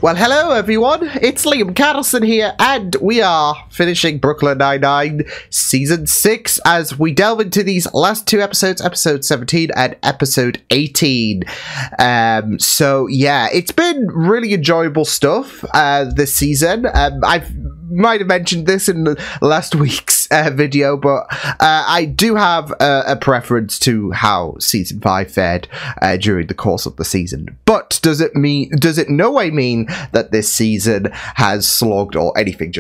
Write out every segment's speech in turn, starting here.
Well, hello everyone, it's Liam Carlson here, and we are finishing Brooklyn Nine-Nine Season 6 as we delve into these last two episodes, Episode 17 and Episode 18. So yeah, it's been really enjoyable stuff this season. I might have mentioned this in last week's video, but I do have a preference to how Season 5 fared during the course of the season. But does it no way mean that this season has slogged or anything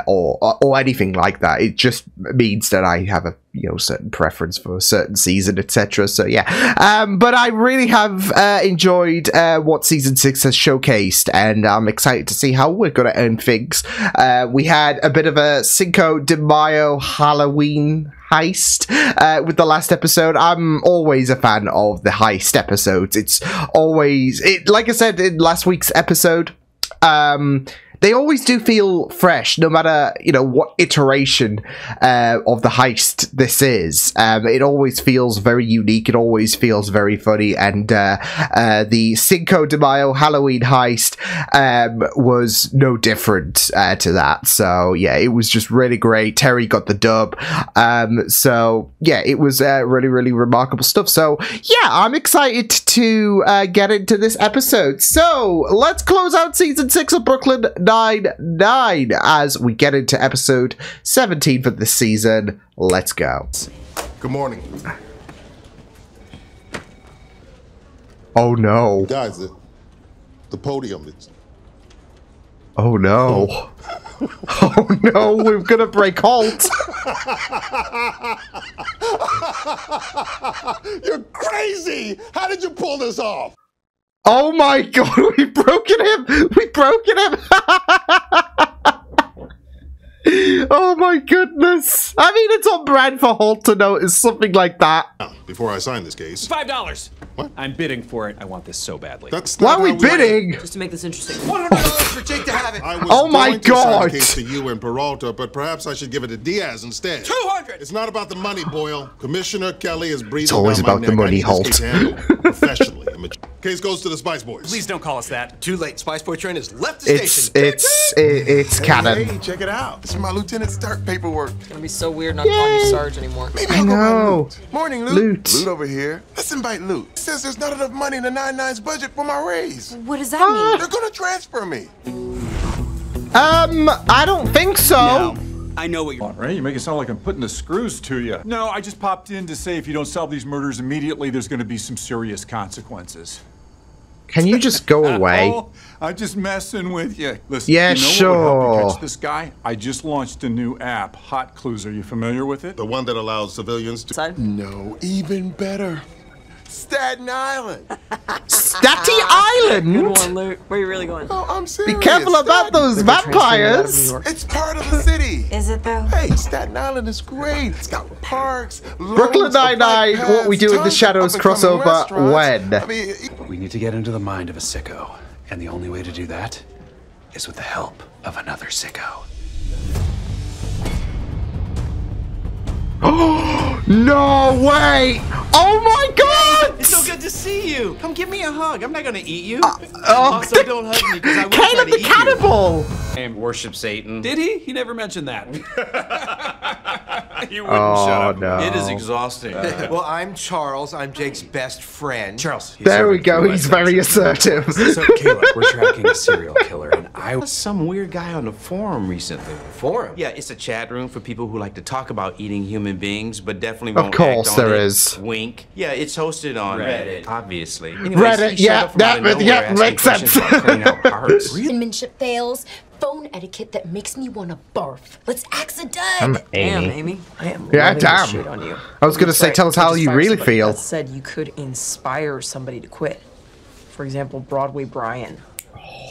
or anything like that? It just means that I have a certain preference for a certain season, etc. So yeah, but I really have enjoyed what Season 6 has showcased, and I'm excited to see how we're going to earn things. We had a bit of a Cinco de Mayo Halloween heist with the last episode. I'm always a fan of the heist episodes. It's always, like I said in last week's episode, they always do feel fresh, no matter, what iteration of the heist this is. It always feels very unique. It always feels very funny. And the Cinco de Mayo Halloween heist was no different to that. So, yeah, it was just really great. Terry got the dub. So, yeah, it was really, really remarkable stuff. So, yeah, I'm excited to get into this episode. So, let's close out Season 6 of Brooklyn Nine-Nine as we get into episode 17 for this season. Let's go. Good morning. Oh no. Guys, the podium is... Oh no. Oh no, we're gonna break halt. You're crazy! How did you pull this off? Oh my god, we've broken him! We've broken him! Oh my goodness! I mean, it's on brand for Holt to notice something like that. Before I sign this case... $5! What? I'm bidding for it. I want this so badly. That's Why not are we bidding? Just to make this interesting. $100 for Jake to have it. I was Oh my going to sign God. the case to you and Peralta, but perhaps I should give it to Diaz instead. 200. It's not about the money, Boyle. Commissioner Kelly is breathing It's always down my about the neck. I money, need this Holt. case handled professionally. Case goes to the Spice Boys. Please don't call us that. Too late. Spice Boy train has left the station. It's canon. Hey, check it out. It's my Lieutenant Stark paperwork. It's gonna be so weird not calling you Sarge anymore. Maybe I I'll go by know. Loot. Morning, Loot. Loot. Loot over here. Let's invite Loot. He says there's not enough money in the 99's budget for my raise. What does that mean? They're gonna transfer me. I don't think so. I know what you're... Ray, you make it sound like I'm putting the screws to you. No, I just popped in to say if you don't solve these murders immediately, there's going to be some serious consequences. Can you just go away? Oh, I'm just messing with you. Listen, Yeah, you know what would help sure. you catch this guy? I just launched a new app, Hot Clues. Are you familiar with it? The one that allows civilians to... Side? No, even better. Staten Island. Statty Good Island? one, Luke. Where are you really going? Oh, I'm serious. Be careful about Staten- those vampires. It's part of the city. Is it though? Hey, Staten Island is great. It's got parks, Brooklyn loads of bike Nine-Nine, paths, What We Do in the tons of Shadows up-and-coming crossover restaurants. when? I mean, We need to get into the mind of a sicko, and the only way to do that is with the help of another sicko. No way! Oh my god! It's so good to see you. Come give me a hug. I'm not gonna eat you. Oh, Also, don't hug me because I will try Caleb to the eat you. Cannibal! And worship Satan. Did he? He never mentioned that. You wouldn't shut Oh up. no. It is exhausting. Well, I'm Charles. I'm Jake's best friend. Charles. he's There we serving go, two he's lessons. very assertive. So, Caleb, we're tracking a serial killer, and I was some weird guy on the forum recently. Forum? Yeah, it's a chat room for people who like to talk about eating human beings, but definitely Of won't course act on there it. is. Wink. Yeah, it's hosted on Reddit. obviously. Reddit, he showed yeah, up from out of nowhere asking makes sense. questions about cleaning out parts. Penmanship fails. Phone etiquette that makes me want to barf. Let's axe a dud. Damn, Amy. Amy. I am Yeah, loving damn. this shit on you. I was gonna say, tell us how you really feel. That said you could inspire somebody to quit. For example, Broadway Brian.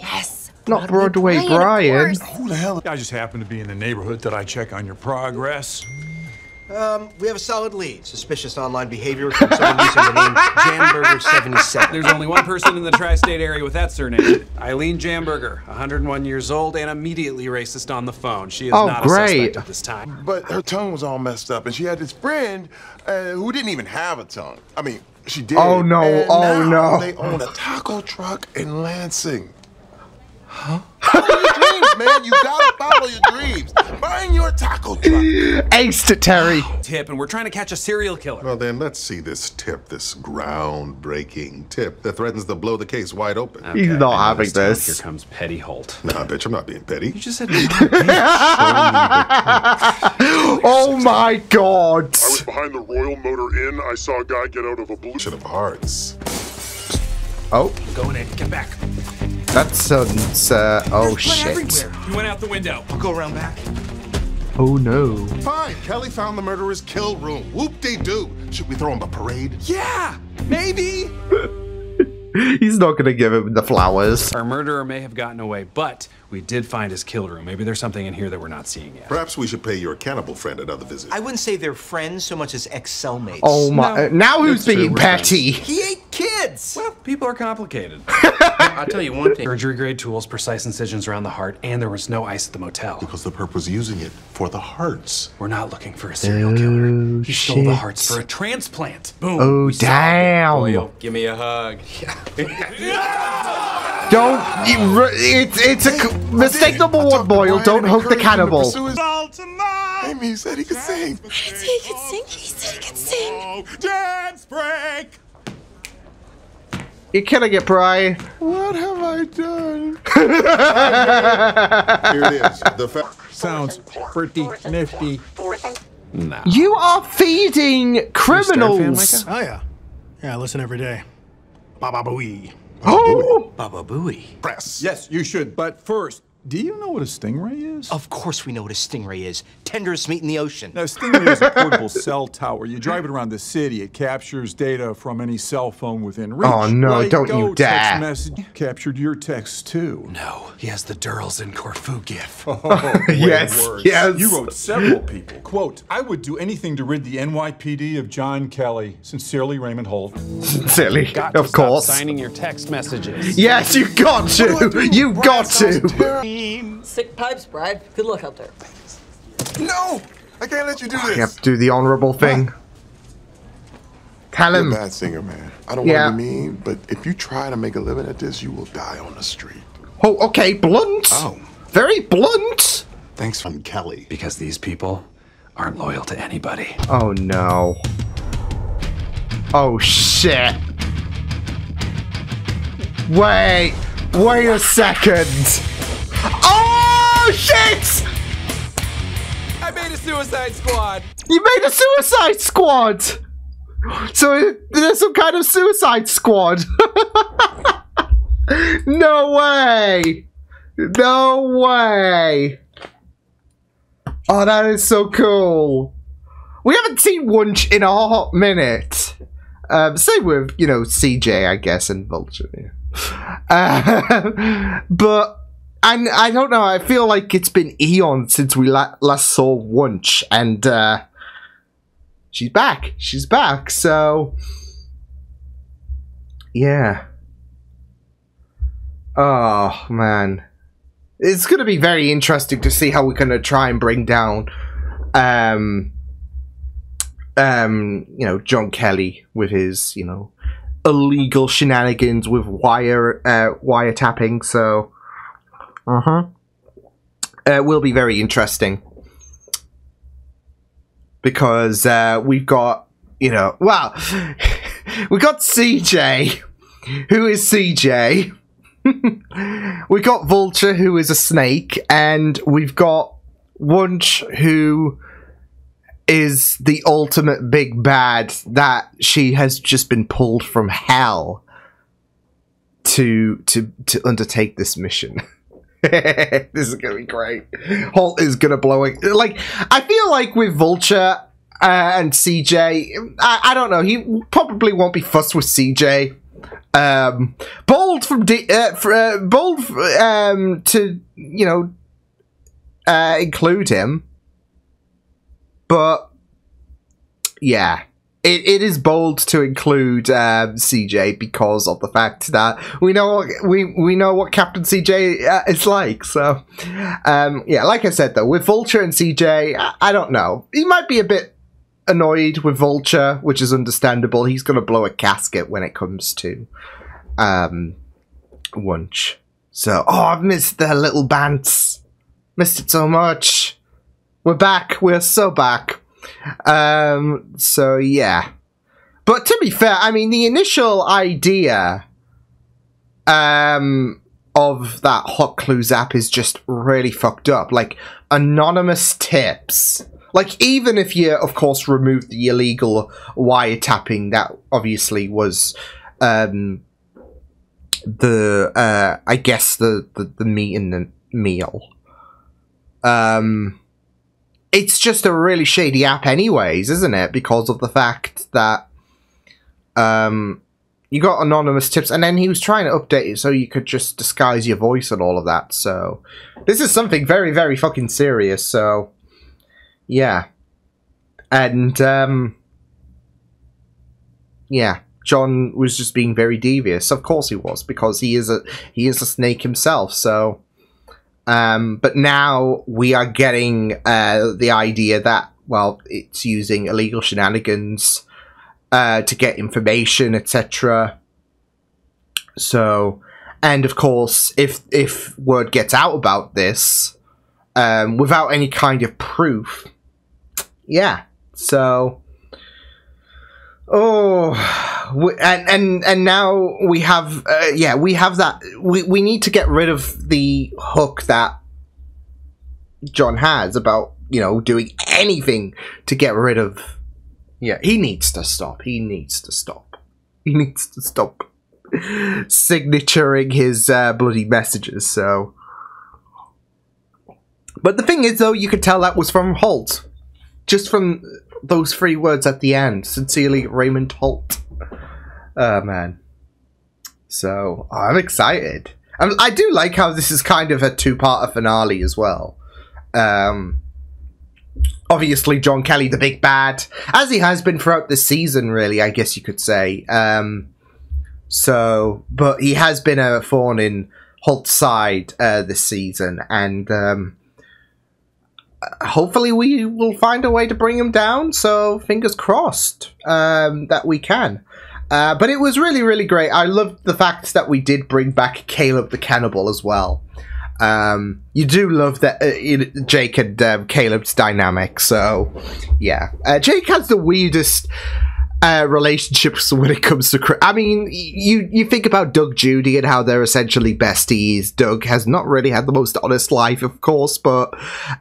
Yes. Not Broadway of Brian. course. who the hell? I just happen to be in the neighborhood that I check on your progress. We have a solid lead. Suspicious online behavior from someone using the name Jamburger77. There's only one person in the tri-state area with that surname. Eileen Jamberger, 101 years old and immediately racist on the phone. She is Oh, not great. a suspect at this time. But her tongue was all messed up, and she had this friend who didn't even have a tongue. I mean, she did. Oh, no. And Oh, now no. They own a taco truck in Lansing. Follow your dreams, man. You gotta follow your dreams. Find your taco truck. Aced it, Terry. Tip, and we're trying to catch a serial killer. Well, then let's see this tip, this groundbreaking tip that threatens to blow the case wide open. He's not having Here this. comes Petty Holt. Nah, bitch, I'm not being petty. You just said no. Oh my god. I was behind the Royal Motor Inn. I saw a guy get out of a blue. Of hearts. Oh, Going in. Get back. that sounds, oh shit. Everywhere. You went out the window. I'll go around back. Oh no. Fine, Kelly found the murderer's kill room. Whoop-de-doo. Should we throw him a parade? Yeah, maybe. He's not gonna give him the flowers. Our murderer may have gotten away, but we did find his kill room. Maybe there's something in here that we're not seeing yet. Perhaps we should pay your cannibal friend another visit. I wouldn't say they're friends so much as ex-cellmates. Oh my, now who's being petty? He ate kids! Well, people are complicated. I'll tell you one thing. Surgery grade tools, precise incisions around the heart, and there was no ice at the motel. Because the perp was using it for the hearts. We're not looking for a serial killer. He stole the hearts for a transplant. Boom. Oh We solved it. damn. Boyle, give me a hug. Don't, it's a mistake number one, Boyle. Don't hug the cannibal. Amy said he could sing. He could sing. He said he could sing. Dance break! You're killing it, Brian. What have I done? Here it is. The Sounds pretty nifty. You are feeding criminals. Oh, yeah. Yeah, I listen every day. Baba Booey. Oh, Baba Booey. press. Yes, you should. But first, do you know what a stingray is? Of course we know what a stingray is. Tenderest meat in the ocean. Now, a stingray is a portable cell tower. You drive it around the city. It captures data from any cell phone within reach. Oh, no, Like, don't you dare. Text message captured your text, too. No, he has the Durrells in Corfu gif. yes, Worse. yes. You wrote several people. Quote, I would do anything to rid the NYPD of John Kelly. Sincerely, Raymond Holt. Silly, Got to of stop course. signing your text messages. Yes, you got to. You got to. Sick pipes, Brad. Good luck out there. No! I can't let you do You have this. to do the honorable thing. Tell You're a him. bad singer, man. I don't Yeah. want to be mean, but if you try to make a living at this, you will die on the street. Oh, okay, blunt. Oh. Very blunt. Thanks, from Kelly. Because these people aren't loyal to anybody. Oh no. Oh shit. Wait a second. Oh shit! I made a suicide squad. You made a suicide squad! So there's some kind of suicide squad. No way! No way! Oh, that is so cool. We haven't seen Wunsch in a hot minute. Same with, you know, CJ, I guess, and Vulture. Yeah. But I don't know. I feel like it's been eons since we last saw Wunsch, and she's back. She's back. So yeah. Oh man, it's gonna be very interesting to see how we're gonna try and bring down, you know, John Kelly with his, you know, illegal shenanigans with wiretapping. So, it will be very interesting because we've got, you know, well, we got CJ, who is CJ. We got Vulture, who is a snake, and we've got Wunsch, who is the ultimate big bad that she has just been pulled from hell to undertake this mission. This is gonna be great. Holt is gonna blow it. Like, I feel like with Vulture and CJ, I don't know. He probably won't be fussed with CJ. Bold from bold to, you know, include him, but yeah, it is bold to include CJ because of the fact that we know what Captain CJ is like. So yeah, like I said though, with Vulture and CJ, I don't know. He might be a bit annoyed with Vulture, which is understandable. He's gonna blow a gasket when it comes to Wunsch. So, oh, I've missed the little bants. Missed it so much. We're back. We're so back. So, yeah. But to be fair, I mean, the initial idea of that Hot Clues app is just really fucked up. Like, anonymous tips. Like, even if you, of course, remove the illegal wiretapping, that obviously was, I guess, the meat in the meal. It's just a really shady app anyways, isn't it? Because of the fact that, you got anonymous tips, and then he was trying to update it so you could just disguise your voice and all of that, so... This is something very, very fucking serious, so... Yeah. And, yeah. John was just being very devious. Of course he was, because he is a snake himself, so... but now we are getting, the idea that, well, it's using illegal shenanigans... to get information, etc. So, and of course, if word gets out about this, without any kind of proof, yeah. So, and now we have, we have that. We need to get rid of the hook that John has about, you know, doing anything to get rid of. Yeah, he needs to stop. He needs to stop. He needs to stop signaturing his bloody messages, so... But the thing is, though, you could tell that was from Holt. Just from those 3 words at the end. Sincerely, Raymond Holt. Oh, man. So, I'm excited. I do like how this is kind of a 2-parter finale as well. Obviously, John Kelly, the big bad, as he has been throughout the season, really, I guess you could say. But he has been a thorn in Holt's side this season, and hopefully we will find a way to bring him down, so fingers crossed that we can. But it was really, really great. I loved the fact that we did bring back Caleb the Cannibal as well. You do love that Jake and Caleb's dynamic, so yeah. Jake has the weirdest relationships when it comes to... I mean, you think about Doug Judy and how they're essentially besties. Doug has not really had the most honest life, of course, but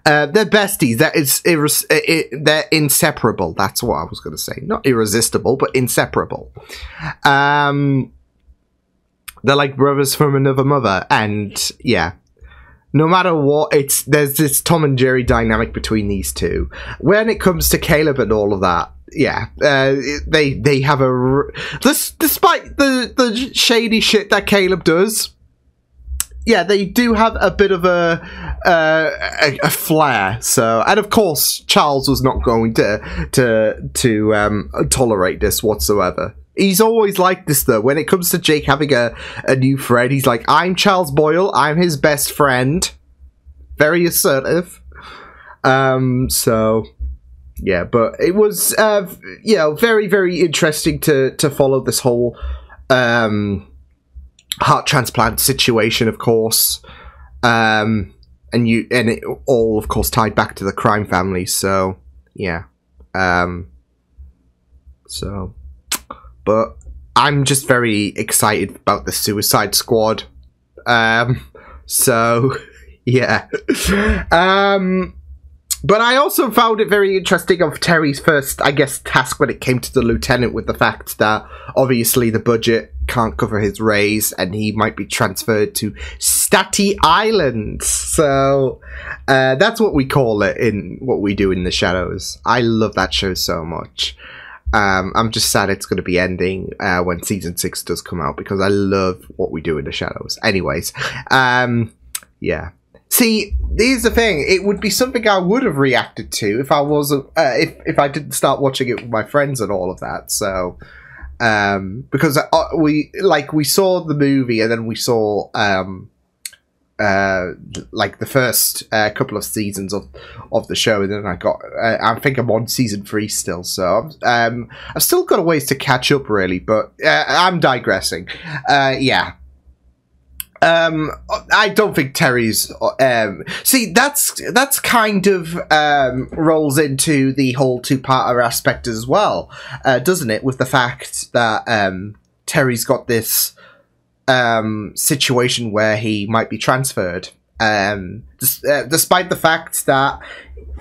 they're besties. They're inseparable. That's what I was going to say. Not irresistible, but inseparable. They're like brothers from another mother, and yeah. No matter what, there's this Tom and Jerry dynamic between these two. When it comes to Caleb and all of that, yeah, they have despite the shady shit that Caleb does, yeah, they do have a bit of a flair. So, and of course, Charles was not going to tolerate this whatsoever. He's always like this, though. When it comes to Jake having a new friend, he's like, I'm Charles Boyle, I'm his best friend. Very assertive. So, yeah, but it was, very, very interesting to follow this whole heart transplant situation, of course. And it all, of course, tied back to the crime family, so, yeah. But I'm just very excited about the Suicide Squad. So, yeah. But I also found it very interesting of Terry's first, I guess, task when it came to the lieutenant, with the fact that obviously the budget can't cover his raise and he might be transferred to Statty Island. So, that's what we call it in what we do in the Shadows. I love that show so much. I'm just sad it's going to be ending when season 6 does come out, because I love what we do in the Shadows. Anyways, yeah. See, here's the thing. It would be something I would have reacted to if I wasn't, if I didn't start watching it with my friends and all of that. So, because we saw the movie and then we saw like the first couple of seasons of the show, and then I think I'm on season 3 still, so I've still got a ways to catch up, really, but I'm digressing. Yeah. I don't think Terry's. See, that's kind of rolls into the whole two-parter aspect as well, doesn't it? With the fact that Terry's got this situation where he might be transferred, despite the fact that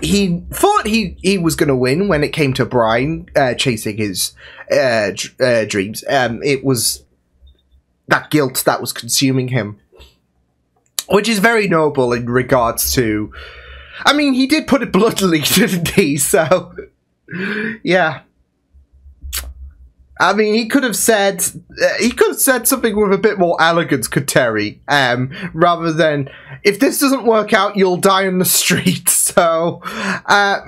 he thought he was going to win when it came to Brian chasing his dreams. It was that guilt that was consuming him, which is very noble in regards to, I mean, he did put it bluntly, didn't he? So, yeah. I mean, he could have said something with a bit more elegance, could Terry, rather than, if this doesn't work out, you'll die on the street. So,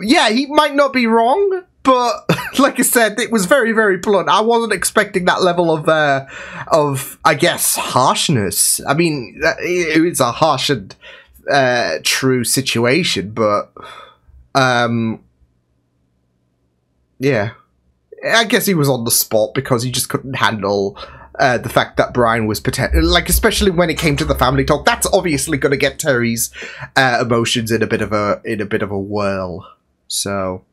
yeah, he might not be wrong, but like I said, it was very, very blunt. I wasn't expecting that level of I guess, harshness. I mean, it's a harsh and true situation, but yeah, I guess he was on the spot because he just couldn't handle the fact that Brian was like, especially when it came to the family talk. That's obviously going to get Terry's emotions in a bit of a whirl. So,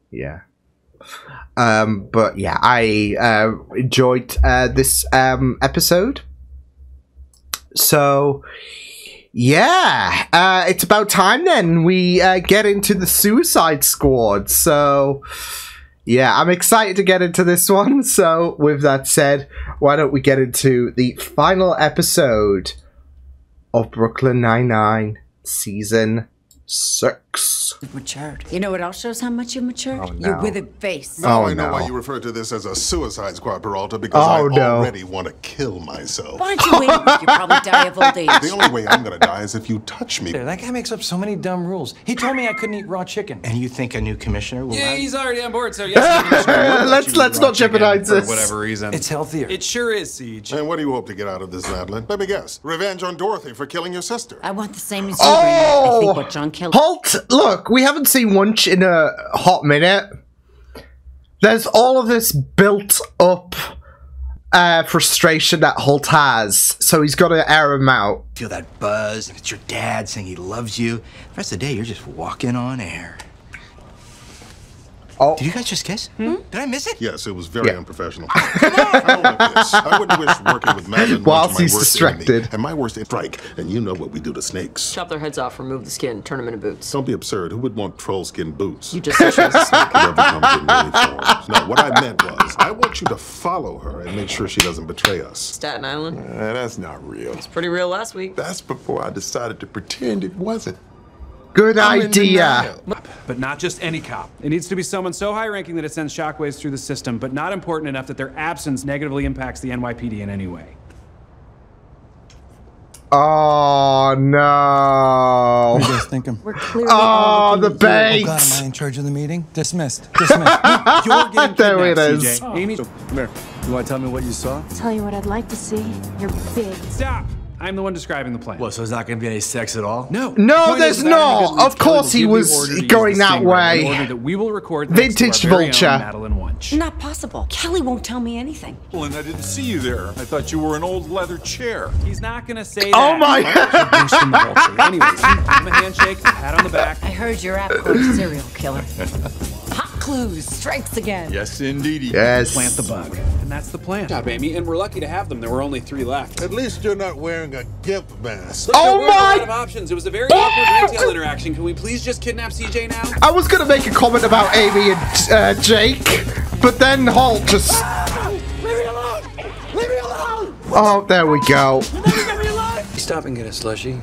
yeah. But yeah, I enjoyed this episode. So, yeah, it's about time then we get into the Suicide Squad. So, yeah, I'm excited to get into this one. So, with that said, why don't we get into the final episode of Brooklyn Nine-Nine Season 6. You've matured. You know what else shows how much you've matured? Oh, no. Your withered face. Now I know why you refer to this as a suicide squad, Peralta, because I already want to kill myself. Why don't you wait? You'll probably die of old age. The only way I'm going to die is if you touch me. That guy makes up so many dumb rules. He told me I couldn't eat raw chicken. And you think a new commissioner will Yeah, he's already on board, so yes. Let's not jeopardize this. For whatever reason. It's healthier. It sure is, Siege. And what do you hope to get out of this, Madeline? Let me guess. Revenge on Dorothy for killing your sister. I want the same as you, Raymond. I think what John killed. Halt! Look, we haven't seen Wunsch in a hot minute. There's all of this built up frustration that Holt has, so he's got to air him out. feel that buzz, and it's your dad saying he loves you. The rest of the day, you're just walking on air. Oh. Did you guys just kiss? Did I miss it? Yes, it was very unprofessional. I wouldn't wish working with Madeline whilst my he's worst distracted. enemy, and my worst strike, and you know what we do to snakes. Chop their heads off, remove the skin, turn them into boots. Don't be absurd. Who would want troll skin boots? You just said she was a snake. Whoever comes in many forms. No, what I meant was, I want you to follow her and make sure she doesn't betray us. Staten Island? That's not real. It's pretty real last week. That's before I decided to pretend it wasn't. Good idea. But not just any cop. It needs to be someone so high-ranking that it sends shockwaves through the system, but not important enough that their absence negatively impacts the NYPD in any way. Oh no! What are you guys thinking? We're clearly the bait! Oh God, am I in charge of the meeting? Dismissed. Dismissed. You're getting There it kidnapped, is. CJ. Amy, Come here. You want to tell me what you saw? Tell you what I'd like to see. You're big. stop! I'm the one describing the plan. What, so there's not going to be any sex at all? No. No, Point there's is, without any not. good leads, Of course Kelly he will give was the order to use going the that Stingray way. in order that we will record thanks Vintage to our very own vulture. Madeline Wunsch. Not possible. Kelly won't tell me anything. Well, and I didn't see you there. I thought you were an old leather chair. He's not gonna say Oh that. my! Boosting the vulture. Anyways, give him a handshake, a pat on the back. I heard you're after a serial killer. Hot clues, strikes again. Yes, indeedy. Yes. Plant the bug. And that's the plan. Good job, Amy. And we're lucky to have them. There were only 3 left. At least you're not wearing a gimp mask. Look, Oh there were a lot my of options. It was a very awkward retail interaction. Can we please just kidnap CJ now? I was gonna make a comment about Amy and Jake, but then Holt just. Leave me alone! Leave me alone! Oh, there we go. Stop and get a slushie.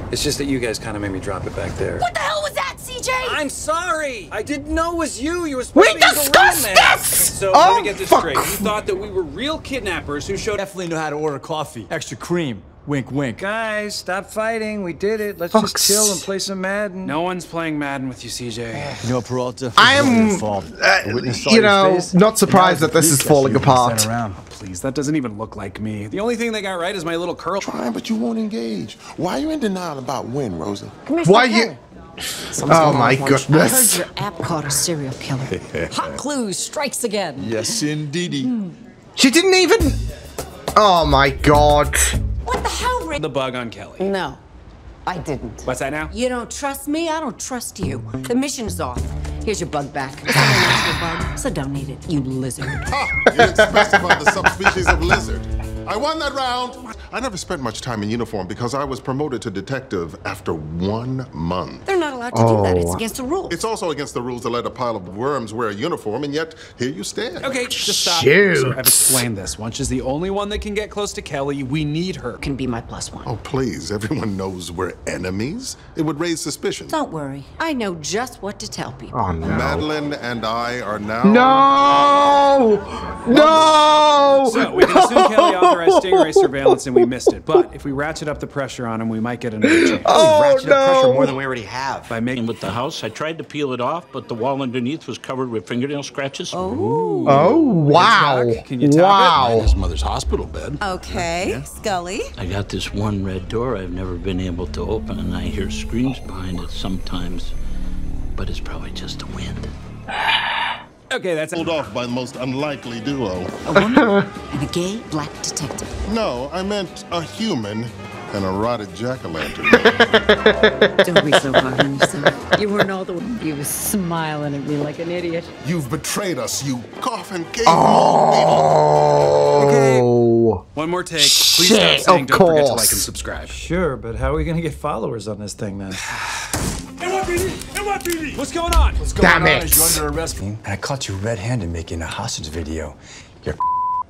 It's just that you guys kind of made me drop it back there. What the hell was that, CJ? I'm sorry! I didn't know it was you. You were supposed We to be the discussed real man. this. So Oh, let me get this fuck. straight. You thought that we were real kidnappers who showed up. Definitely know how to order coffee. Extra cream. Wink, wink. Guys, stop fighting. We did it. Let's Fuck's- just chill and play some Madden. No one's playing Madden with you, CJ. You know, Peralta. I am, you know, not surprised that this is falling apart. Please, that doesn't even look like me. The only thing they got right is my little curl. Trying, but you won't engage. Why are you in denial about when, Rosa? Why you? Oh my I heard goodness! your app caught a serial killer. Hot clues, strikes again. Yes, indeedy. She didn't even. Oh my god! What the hell, Ray? the bug on Kelly. No, I didn't. What's that now? You don't trust me, I don't trust you. The mission's off. Here's your bug back. It's not a natural bug, so don't eat it, you lizard. Ha! You didn't specify the subspecies of lizard. I won that round. I never spent much time in uniform because I was promoted to detective after 1 month. They're not allowed to do that. It's against the rules. It's also against the rules to let a pile of worms wear a uniform, and yet here you stand. Okay, just stop. Shoot. Sir, I've explained this. Wunsch is the only one that can get close to Kelly. We need her. Can be my +1. Oh, please. Everyone knows we're enemies. It would raise suspicion. Don't worry. I know just what to tell people. Oh, no. Madeline and I are now... No! No! So, we can assume Kelly authorized Stingray surveillance and we missed it. But if we ratchet up the pressure on him, we might get another chance. Oh, ratchet up pressure more than we already have. By making With the house, I tried to peel it off, but the wall underneath was covered with fingernail scratches. Oh, wow. Can you top His mother's hospital bed. Okay, Scully. I got this one red door I've never been able to open, and I hear screams behind it sometimes, but it's probably just the wind. Okay, that's pulled off by the most unlikely duo. A woman and a gay black detective. No, I meant a human and a rotted jack-o'-lantern. Don't be so hard on yourself. You weren't all the way. You was smiling at me like an idiot. You've betrayed us, you coffin cave. Okay. One more take. Please stop saying don't forget to like and subscribe. Sure, but how are we gonna get followers on this thing then? NYPD! What's going on? What's going on is you're under arrest. And I caught you red-handed making a hostage video. Your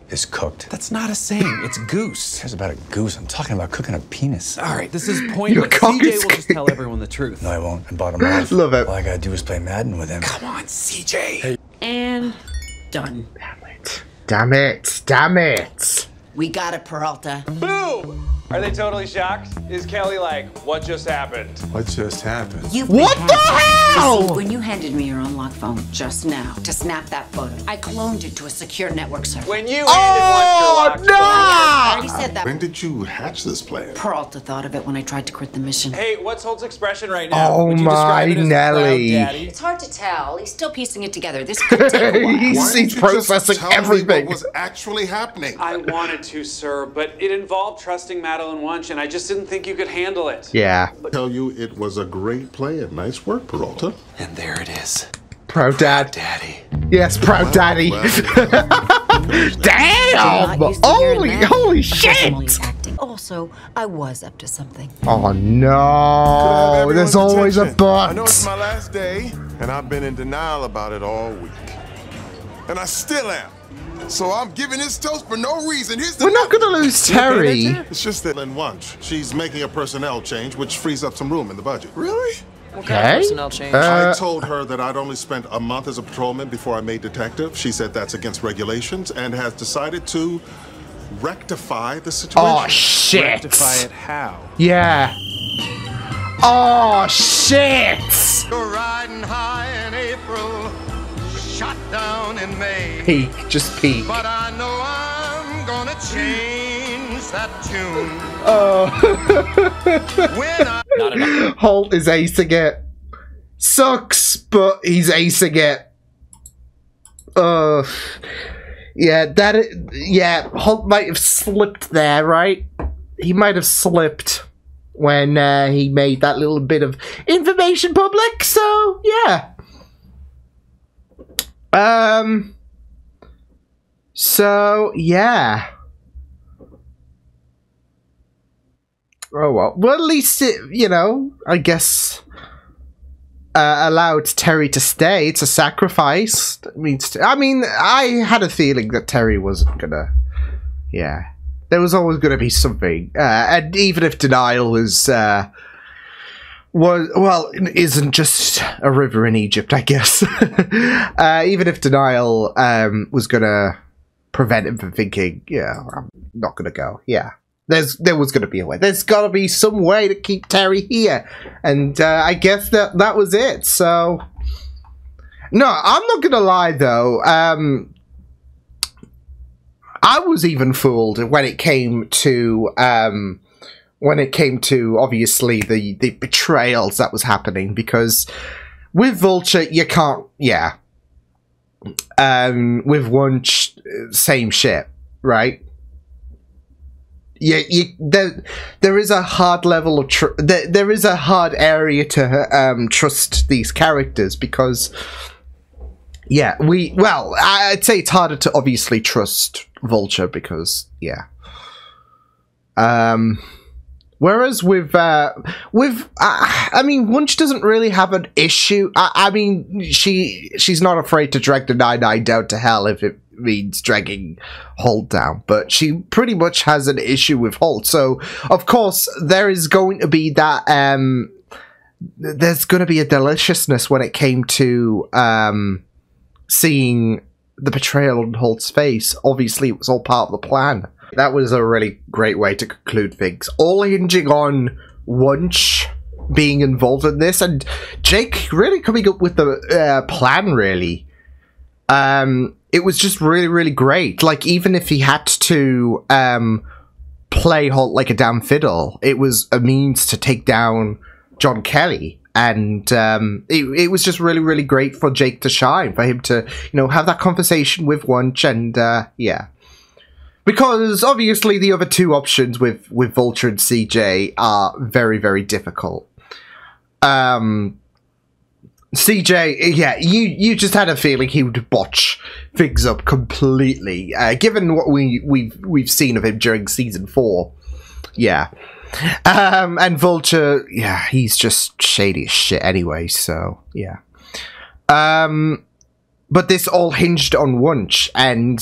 is cooked. That's not a saying. It's goose. Cares about a goose. I'm talking about cooking a penis. All right, this is pointless. CJ will just tell everyone the truth. No, I won't. I bought him off. Love it. All I gotta do is play Madden with him. Come on, CJ. Hey. And done. Damn it. Damn it. We got it, Peralta. Boo! Are they totally shocked? Is Kelly like, what just happened? What just happened? What the hell? When you handed me your unlocked phone just now to snap that photo, I cloned it to a secure network server. When you Oh, handed Wunsch your locked I already said that. When did you hatch this plan? Peralta thought of it when I tried to quit the mission. Hey, what's Holt's expression right now? Oh, Would you my describe it as Nelly. proud daddy? It's hard to tell. He's still piecing it together. This could take a while. Why He's didn't you processing just tell me everything. what was actually happening? I wanted to, sir, but it involved trusting Madeline Wunsch, and I just didn't think you could handle it. Yeah. I tell you, it was a great play and nice work, Peralta. And there it is. Proud dad. Daddy. Yes, proud daddy. Damn! Holy shit! Acting. Also, I was up to something. Oh no! There's always a I know it's but. my last day, and I've been in denial about it all week. And I still am. So I'm giving this toast for no reason. Here's the We're not gonna lose Terry. It's just that in Wunsch, she's making a personnel change, which frees up some room in the budget. Really? What kind of personnel change? I told her that I'd only spent a month as a patrolman before I made detective. She said that's against regulations and has decided to rectify the situation. Oh shit! Rectify it how? Yeah. Oh shit! You're riding high in April, shot down in May. Peak, just peak. But I know I'm gonna change that tune. Oh. When I Holt is acing it. Sucks, but he's acing it. Yeah, Holt might have slipped there, right? He might have slipped when he made that little bit of information public, so yeah. So yeah. Oh well. Well, at least it, you know, I guess allowed Terry to stay. It's a sacrifice. I mean, I had a feeling that Terry wasn't gonna. Yeah, there was always gonna be something, and even if denial was isn't just a river in Egypt, I guess. Even if denial was gonna prevent him from thinking, yeah, I'm not gonna go. Yeah. There was going to be a way. There's got to be some way to keep Terry here. And I guess that was it. So, no, I'm not going to lie, though. I was even fooled when it came to obviously the betrayals that was happening. Because with Vulture, you can't, yeah. With Wunsch, same shit, right? yeah, there is a hard level of there is a hard area to trust these characters because, yeah, I'd say it's harder to obviously trust Vulture because, yeah. Whereas with I mean, Wunsch doesn't really have an issue. I mean, she's not afraid to drag the 9-9 down to hell if it means dragging Holt down, but she pretty much has an issue with Holt. So, of course, there is going to be that, there's going to be a deliciousness when it came to, seeing the betrayal on Holt's face. Obviously, it was all part of the plan. That was a really great way to conclude things. All hinging on Wunsch being involved in this, and Jake really coming up with the plan, really. It was just really, really great. Like, even if he had to play Holt like a damn fiddle, it was a means to take down John Kelly. And it was just really, really great for Jake to shine, for him to, have that conversation with Wunsch, and yeah. Because, obviously, the other two options with Vulture and CJ are very, very difficult. CJ, yeah, you just had a feeling he would botch things up completely, given what we've seen of him during season 4. Yeah. And Vulture, yeah, he's just shady as shit anyway, so, yeah. But this all hinged on Wunsch, and,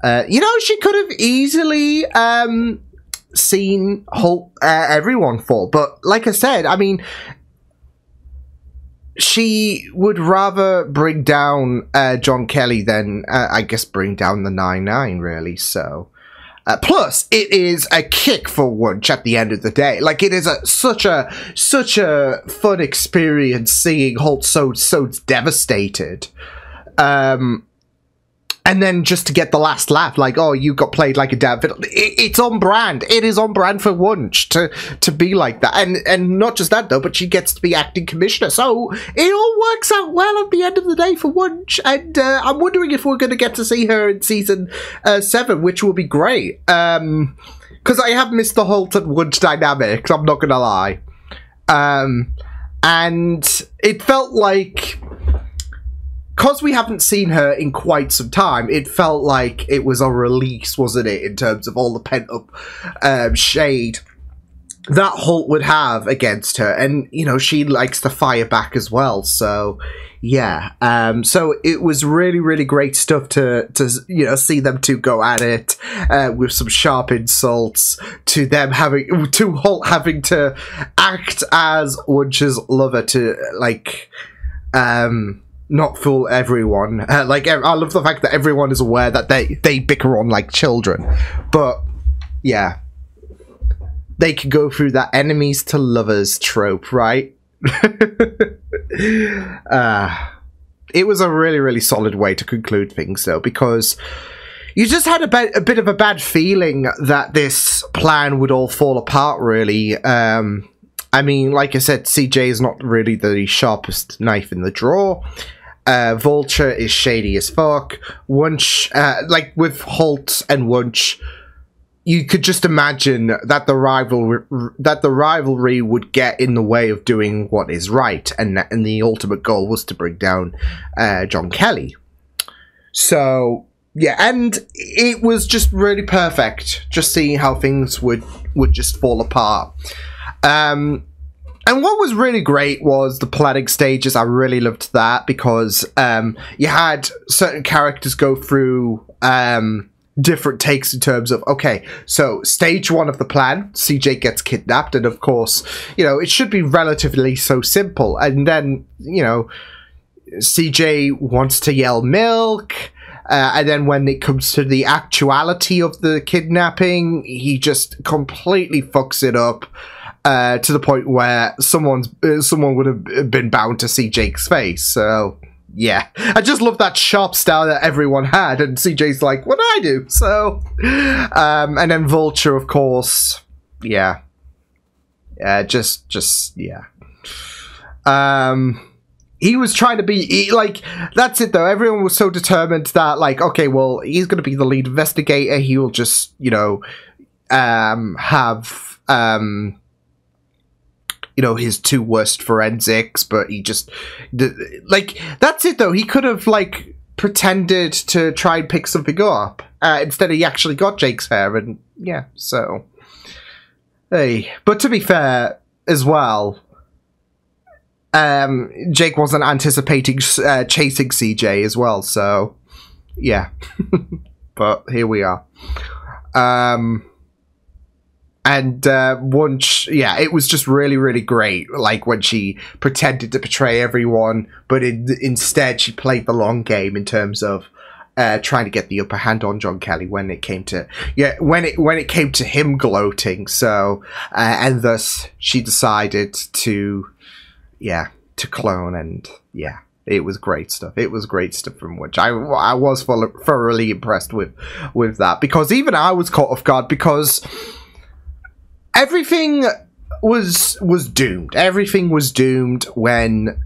she could have easily, seen everyone fall, but like I said, I mean, she would rather bring down John Kelly than, I guess, bring down the 9-9, really, so. Plus, it is a kick for Wunsch at the end of the day. Like, it is such a fun experience seeing Holt so devastated. And then just to get the last laugh, like, oh, you got played like a damn fiddle. It's on brand. It is on brand for Wunsch to be like that. And not just that, though, but she gets to be acting commissioner. So it all works out well at the end of the day for Wunsch. And I'm wondering if we're going to get to see her in season 7, which will be great. Because I have missed the Holt and Wunsch dynamics, I'm not going to lie. And it felt like, because we haven't seen her in quite some time, it felt like it was a release, wasn't it, in terms of all the pent-up shade that Holt would have against her. And, she likes to fire back as well, so, yeah. So it was really, really great stuff to see them two go at it with some sharp insults, to Holt having to act as Wunsch's lover to, like, not fool everyone. I love the fact that everyone is aware that they bicker on like children. But, yeah. They could go through that enemies to lovers trope, right? It was a really, really solid way to conclude things, though, because you just had a bit of a bad feeling that this plan would all fall apart, really. I mean, like I said, CJ is not really the sharpest knife in the drawer. Vulture is shady as fuck. Wunsch, like with Holt and Wunsch, you could just imagine that the rivalry would get in the way of doing what is right, and the ultimate goal was to bring down John Kelly. So yeah, and it was just really perfect, just seeing how things would just fall apart. And what was really great was the planning stages. I really loved that because you had certain characters go through different takes in terms of, okay, so stage 1 of the plan, CJ gets kidnapped, and of course, it should be relatively so simple. And then, CJ wants to yell milk, and then when it comes to the actuality of the kidnapping, he just completely fucks it up. To the point where someone would have been bound to see Jake's face. So, yeah. I just love that sharp style that everyone had, and CJ's like, what did I do? So, and then Vulture, of course. Yeah. Just, yeah. He was trying to be, that's it though. Everyone was so determined that, okay, well, he's going to be the lead investigator. He will just, have you know, his 2 worst forensics, but he just like, that's it though. He could have like pretended to try and pick something up instead he actually got Jake's hair, and yeah, so hey. But to be fair as well, Jake wasn't anticipating chasing CJ as well, so yeah. But here we are. And once, yeah, it was just really, really great. Like when she pretended to betray everyone, but instead she played the long game in terms of trying to get the upper hand on John Kelly when it came to when it came to him gloating. So and thus she decided to clone, and yeah. It was great stuff. It was great stuff, from which I was thoroughly impressed with that, because even I was caught off guard, because everything was doomed. Everything was doomed when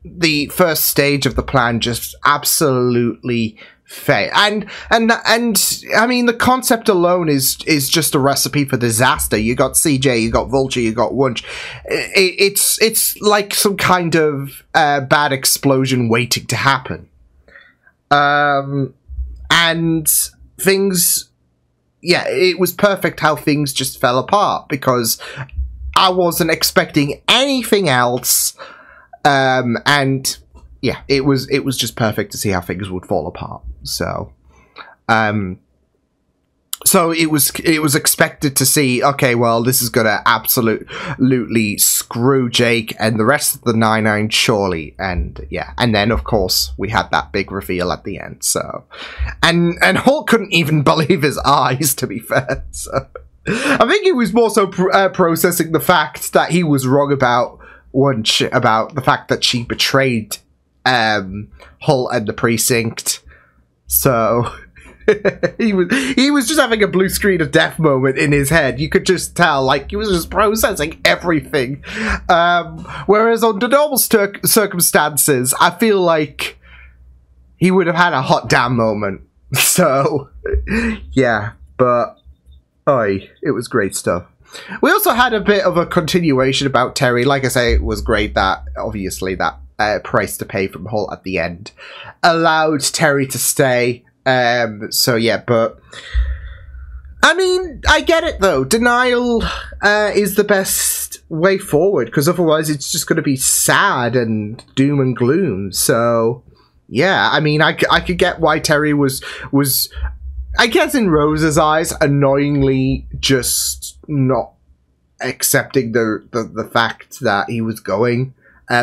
the first stage of the plan just absolutely failed. And I mean, the concept alone is just a recipe for disaster. You got CJ, you got Vulture, you got Wunsch. It's like some kind of bad explosion waiting to happen. And things, yeah, it was perfect how things just fell apart, because I wasn't expecting anything else. And yeah, it was just perfect to see how things would fall apart. So, so it was expected to see, okay, well, this is gonna absolutely screw Jake and the rest of the 99 surely, and yeah, and then of course we had that big reveal at the end. So, and Holt couldn't even believe his eyes, to be fair. So, I think he was more so processing the fact that he was wrong about Wunsch, about the fact that she betrayed Holt and the precinct. So he was just having a blue screen of death moment in his head. You could just tell, like, he was just processing everything. Whereas under normal circumstances, I feel like he would have had a hot damn moment. So yeah, but it was great stuff. We also had a bit of a continuation about Terry. Like I say, it was great that obviously that price to pay from Holt at the end allowed Terry to stay. So yeah, but I mean, I get it though. Denial is the best way forward, because otherwise it's just going to be sad and doom and gloom. So yeah, I mean, I could get why Terry was I guess in Rose's eyes annoyingly just not accepting the fact that he was going.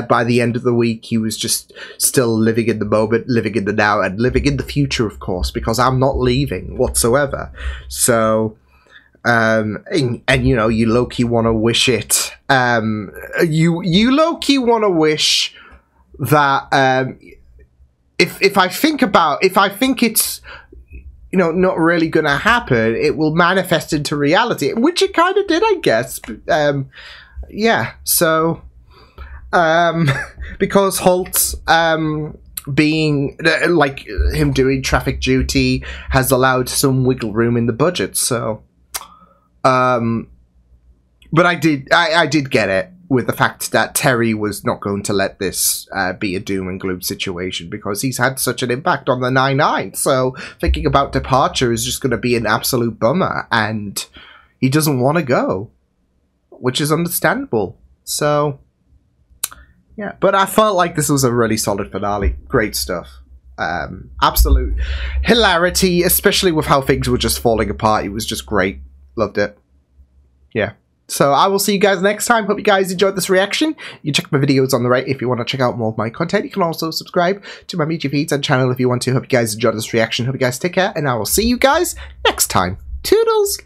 By the end of the week, he was just still living in the moment, living in the now, and living in the future, of course, because I'm not leaving whatsoever. So, and you know, you low-key want to wish it. You low-key want to wish that if I think it's, you know, not really going to happen, it will manifest into reality, which it kind of did, I guess. Yeah, so. Because Holt, being, like, him doing traffic duty has allowed some wiggle room in the budget, so, but I did get it with the fact that Terry was not going to let this, be a doom and gloom situation, because he's had such an impact on the 99, so thinking about departure is just going to be an absolute bummer, and he doesn't want to go, which is understandable, so. Yeah, but I felt like this was a really solid finale. Great stuff. Absolute hilarity, especially with how things were just falling apart. It was just great. Loved it. Yeah. So I will see you guys next time. Hope you guys enjoyed this reaction. You can check my videos on the right if you want to check out more of my content. You can also subscribe to my media feeds and channel if you want to. Hope you guys enjoyed this reaction. Hope you guys take care, and I will see you guys next time. Toodles!